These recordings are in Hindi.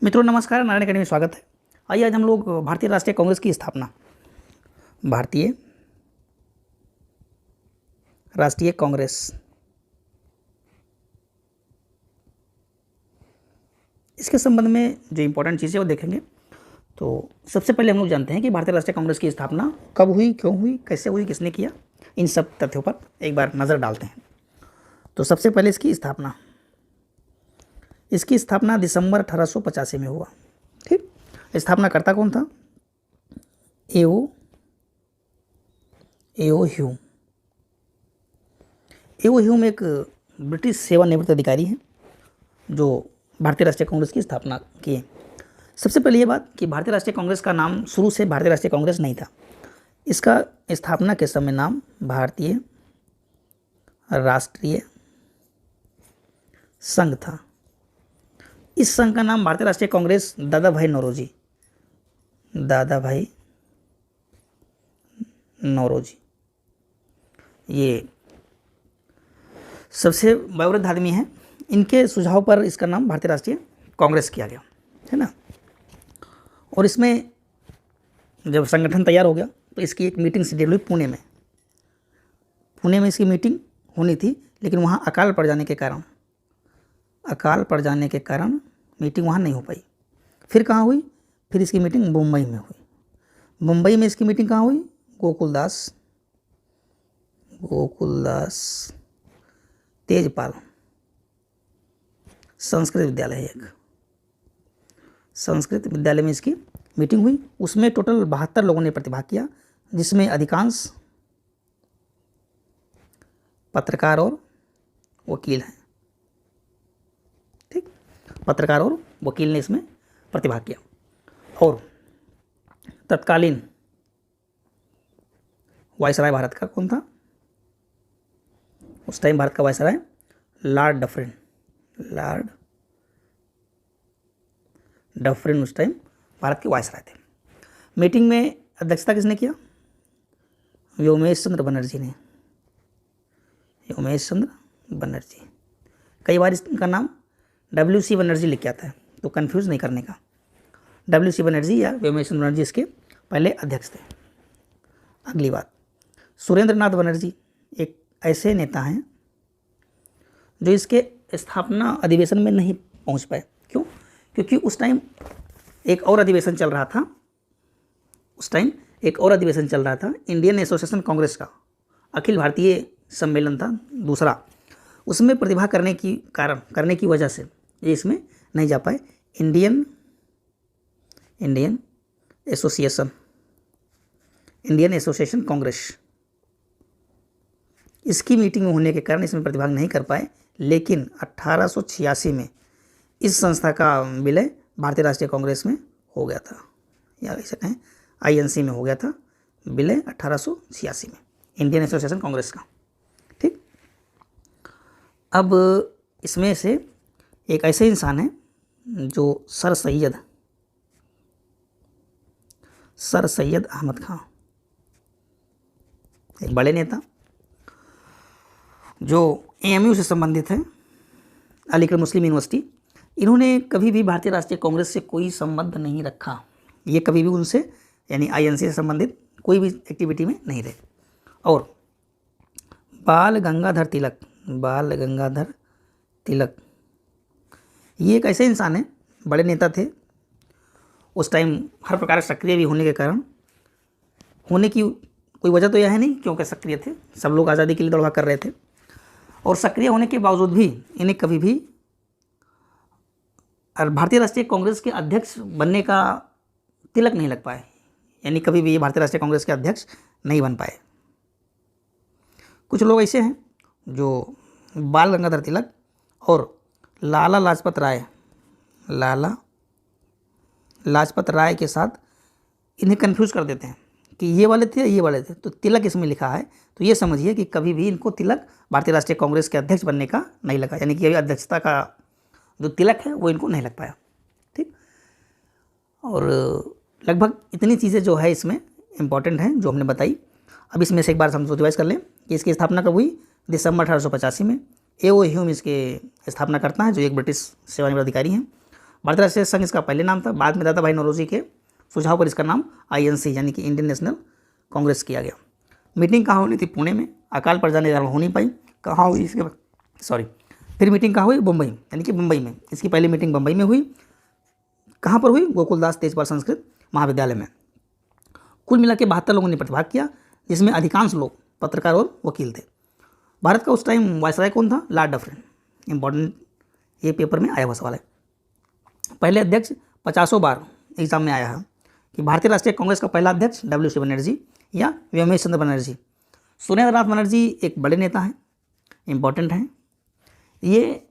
मित्रों नमस्कार, नारायण अकेडमी में स्वागत है। आइए आज हम लोग भारतीय राष्ट्रीय कांग्रेस की स्थापना, भारतीय राष्ट्रीय कांग्रेस, इसके संबंध में जो इम्पोर्टेंट चीज़ें वो देखेंगे। तो सबसे पहले हम लोग जानते हैं कि भारतीय राष्ट्रीय कांग्रेस की स्थापना कब हुई, क्यों हुई, कैसे हुई, किसने किया, इन सब तथ्यों पर एक बार नज़र डालते हैं। तो सबसे पहले इसकी स्थापना दिसंबर 1885 में हुआ। ठीक, स्थापनाकर्ता कौन था? एओ ह्यूम। एओ ह्यूम एक ब्रिटिश सेवानिवृत्त अधिकारी हैं जो भारतीय राष्ट्रीय कांग्रेस की स्थापना किए। सबसे पहले ये बात कि भारतीय राष्ट्रीय कांग्रेस का नाम शुरू से भारतीय राष्ट्रीय कांग्रेस नहीं था। इसका स्थापना के समय नाम भारतीय राष्ट्रीय संघ था। इस संघ का नाम भारतीय राष्ट्रीय कांग्रेस दादा भाई नौरोजी, ये सबसे वयोवृद्ध आदमी हैं। इनके सुझाव पर इसका नाम भारतीय राष्ट्रीय कांग्रेस किया गया, है ना। और इसमें जब संगठन तैयार हो गया तो इसकी एक मीटिंग शेड्यूल हुई पुणे में इसकी मीटिंग होनी थी, लेकिन वहाँ अकाल पड़ जाने के कारण मीटिंग वहाँ नहीं हो पाई। फिर कहाँ हुई? फिर इसकी मीटिंग मुंबई में हुई। मुंबई में इसकी मीटिंग कहाँ हुई? गोकुलदास तेजपाल संस्कृत विद्यालय है, एक संस्कृत विद्यालय में इसकी मीटिंग हुई। उसमें टोटल 72 लोगों ने प्रतिभाग किया, जिसमें अधिकांश पत्रकार और वकील हैं। ठीक, पत्रकार और वकील ने इसमें प्रतिभाग किया। और तत्कालीन वायसराय भारत का कौन था? उस टाइम भारत का वायसराय लॉर्ड डफरिन उस टाइम भारत के वायसराय थे। मीटिंग में अध्यक्षता किसने किया? व्योमेश चंद्र बनर्जी। कई बार इसका नाम WC बनर्जी लिख के आता है, तो कंफ्यूज नहीं करने का। WC बनर्जी या व्योमेश चंद्र बनर्जी इसके पहले अध्यक्ष थे। अगली बात, सुरेंद्र नाथ बनर्जी एक ऐसे नेता हैं जो इसके स्थापना अधिवेशन में नहीं पहुंच पाए। क्यों? क्योंकि उस टाइम एक और अधिवेशन चल रहा था। इंडियन एसोसिएशन कांग्रेस का अखिल भारतीय सम्मेलन था दूसरा। उसमें प्रतिभाग करने की वजह से ये इसमें नहीं जा पाए। इंडियन एसोसिएशन कांग्रेस, इसकी मीटिंग में होने के कारण इसमें प्रतिभाग नहीं कर पाए। लेकिन 1886 में इस संस्था का विलय भारतीय राष्ट्रीय कांग्रेस में हो गया था, या ऐसे कहें INC में हो गया था विलय 1886 में, इंडियन एसोसिएशन कांग्रेस का। ठीक, अब इसमें से एक ऐसे इंसान है जो सर सैयद अहमद खां, एक बड़े नेता जो AMU से संबंधित है, अलीगढ़ मुस्लिम यूनिवर्सिटी। इन्होंने कभी भी भारतीय राष्ट्रीय कांग्रेस से कोई संबंध नहीं रखा। ये कभी भी उनसे यानी INC से संबंधित कोई भी एक्टिविटी में नहीं रहे। और बाल गंगाधर तिलक ये एक ऐसे इंसान है, बड़े नेता थे। उस टाइम हर प्रकार सक्रिय भी होने के कारण, होने की कोई वजह तो यह है नहीं क्योंकि सक्रिय थे, सब लोग आज़ादी के लिए दौड़ कर रहे थे। और सक्रिय होने के बावजूद भी इन्हें कभी भी भारतीय राष्ट्रीय कांग्रेस के अध्यक्ष बनने का तिलक नहीं लग पाए, यानी कभी भी ये भारतीय राष्ट्रीय कांग्रेस के अध्यक्ष नहीं बन पाए। कुछ लोग ऐसे हैं जो बाल गंगाधर तिलक और लाला लाजपत राय के साथ इन्हें कंफ्यूज कर देते हैं कि ये वाले थे, तो तिलक इसमें लिखा है, तो ये समझिए कि कभी भी इनको तिलक भारतीय राष्ट्रीय कांग्रेस के अध्यक्ष बनने का नहीं लगा, यानी कि अभी अध्यक्षता का जो तिलक है वो इनको नहीं लग पाया। ठीक, और लगभग इतनी चीज़ें जो है इसमें इम्पॉर्टेंट हैं जो हमने बताई। अब इसमें से एक बार हम रिवाइज कर लें कि इसकी स्थापना कब हुई? दिसंबर 1885 में। एओ ह्यूम इसके स्थापना करता है, जो एक ब्रिटिश सेवानिवृत्त अधिकारी हैं। भारतीय राष्ट्रीय संघ इसका पहले नाम था, बाद में दादा भाई नौरोजी के सुझाव पर इसका नाम INC यानी कि इंडियन नेशनल कांग्रेस किया गया। मीटिंग कहाँ होनी थी? पुणे में। अकाल पर जाने हो नहीं पाई। कहाँ हुई इसके बाद? फिर मीटिंग कहाँ हुई? मुंबई, यानी कि मुंबई में। इसकी पहली मीटिंग मुंबई में हुई। कहाँ पर हुई? गोकुलदास तेजपाल संस्कृत महाविद्यालय में। कुल मिला के 72 लोगों ने प्रतिभाग किया, जिसमें अधिकांश लोग पत्रकार और वकील थे। भारत का उस टाइम वायसराय कौन था? Lord Dufferin. इंपॉर्टेंट, ये पेपर में आया हुआ सवाल है। पहले अध्यक्ष 50 बार एग्जाम में आया है कि भारतीय राष्ट्रीय कांग्रेस का पहला अध्यक्ष WC बनर्जी या व्योमेश चंद्र बनर्जी। सुरेंद्रनाथ बनर्जी एक बड़े नेता हैं, इम्पॉर्टेंट हैं। ये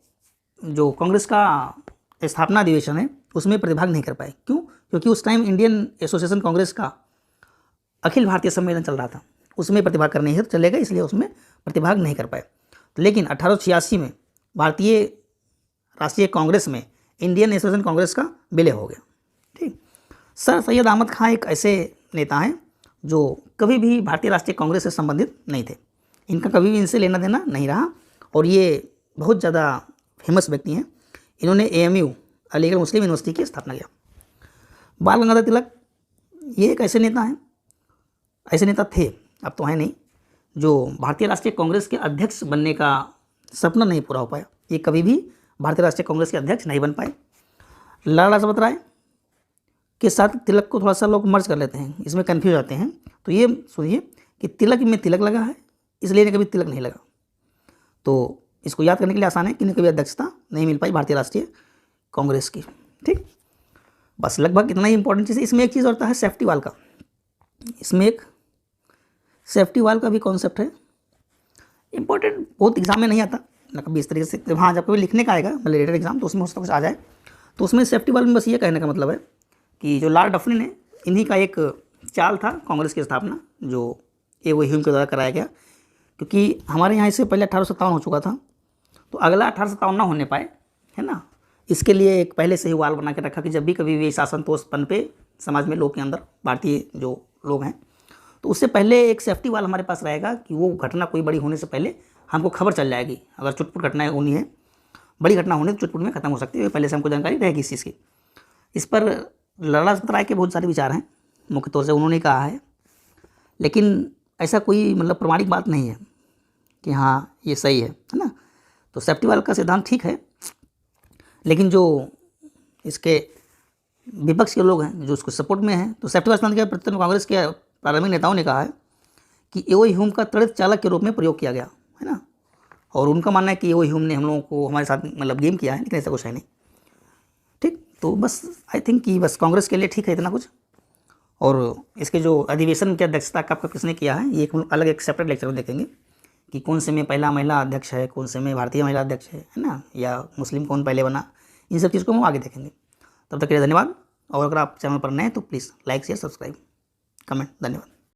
जो कांग्रेस का स्थापना अधिवेशन है उसमें प्रतिभाग नहीं कर पाए। क्यों? क्योंकि उस टाइम इंडियन एसोसिएशन कांग्रेस का अखिल भारतीय सम्मेलन चल रहा था, उसमें प्रतिभाग करने ही चलेगा, इसलिए उसमें प्रतिभाग नहीं कर पाए। लेकिन 1886 में भारतीय राष्ट्रीय कांग्रेस में इंडियन एसोसिएशन कांग्रेस का विलय हो गया। ठीक। सर सैयद अहमद खां एक ऐसे नेता हैं जो कभी भी भारतीय राष्ट्रीय कांग्रेस से संबंधित नहीं थे। इनका कभी भी इनसे लेना देना नहीं रहा और ये बहुत ज़्यादा फेमस व्यक्ति हैं। इन्होंने AMU अलीगढ़ मुस्लिम यूनिवर्सिटी की स्थापना किया। बाल गंगाधर तिलक ये एक ऐसे नेता हैं, ऐसे नेता थे, अब तो हैं नहीं, जो भारतीय राष्ट्रीय कांग्रेस के अध्यक्ष बनने का सपना नहीं पूरा हो पाया। ये कभी भी भारतीय राष्ट्रीय कांग्रेस के अध्यक्ष नहीं बन पाए। लाला लाजपत राय के साथ तिलक को थोड़ा सा लोग मर्ज कर लेते हैं, इसमें कन्फ्यूज आते हैं। तो ये सुनिए कि तिलक में तिलक लगा है, इसलिए इन्हें कभी तिलक नहीं लगा। तो इसको याद करने के लिए आसान है कि इन्हें कभी अध्यक्षता नहीं मिल पाई भारतीय राष्ट्रीय कांग्रेस की। ठीक, बस लगभग इतना ही इंपॉर्टेंट चीज़ है। इसमें एक चीज़ होता है सेफ्टी वाल का, इसमें एक सेफ्टी वाल का भी कॉन्सेप्ट है, इंपॉर्टेंट, बहुत एग्जाम में नहीं आता ना कभी इस तरीके से। हाँ, जब कभी लिखने का आएगा रिलेटेड एग्जाम तो उसमें हो सकता कुछ आ जाए। तो उसमें सेफ्टी वाल में बस ये कहने का मतलब है कि जो लॉर्ड डफरिन है, इन्हीं का एक चाल था कांग्रेस की स्थापना, जो A.O. ह्यूम के द्वारा कराया गया। क्योंकि हमारे यहाँ इससे पहले 1857 हो चुका था, तो अगला 1857 ना होने पाए, है ना, इसके लिए एक पहले से ही वाल बना के रखा कि जब भी कभी भी शासन तोष पनपे समाज में, लोग के अंदर, भारतीय जो लोग हैं, तो उससे पहले एक सेफ्टी वाल हमारे पास रहेगा कि वो घटना कोई बड़ी होने से पहले हमको खबर चल जाएगी। अगर चुटपुट घटनाएं होनी है, बड़ी घटना होनी है तो चुटपुट में खत्म हो सकती है, पहले से हमको जानकारी रहेगी इस चीज़ की। इस पर लाला लाजपत राय के बहुत सारे विचार हैं, मुख्य तौर से उन्होंने कहा है, लेकिन ऐसा कोई मतलब प्रमाणिक बात नहीं है कि हाँ ये सही है ना। तो सेफ्टी वाल का सिद्धांत ठीक है, लेकिन जो इसके विपक्ष के लोग हैं जो उसको सपोर्ट में हैं, तो सेफ्टी वाल सिद्धांत के प्रति कांग्रेस के प्रारंभिक नेताओं ने कहा है कि A.O. ह्यूम का त्वरित चालक के रूप में प्रयोग किया गया है ना, और उनका मानना है कि A.O. ह्यूम ने हम लोगों को हमारे साथ मतलब गेम किया है, लेकिन ऐसा कुछ है नहीं। ठीक, तो बस आई थिंक कि बस कांग्रेस के लिए ठीक है इतना कुछ। और इसके जो अधिवेशन की अध्यक्षता कब कब किसने किया है, ये एक अलग एक सेपरेट लेक्चर में देखेंगे कि कौन से में पहला महिला अध्यक्ष है, कौन से में भारतीय महिला अध्यक्ष है ना, या मुस्लिम कौन पहले बना, इन सब चीज़ को हम आगे देखेंगे। तब तक के लिए धन्यवाद। और अगर आप चैनल पर नए हैं तो please like share subscribe comment, धन्यवाद।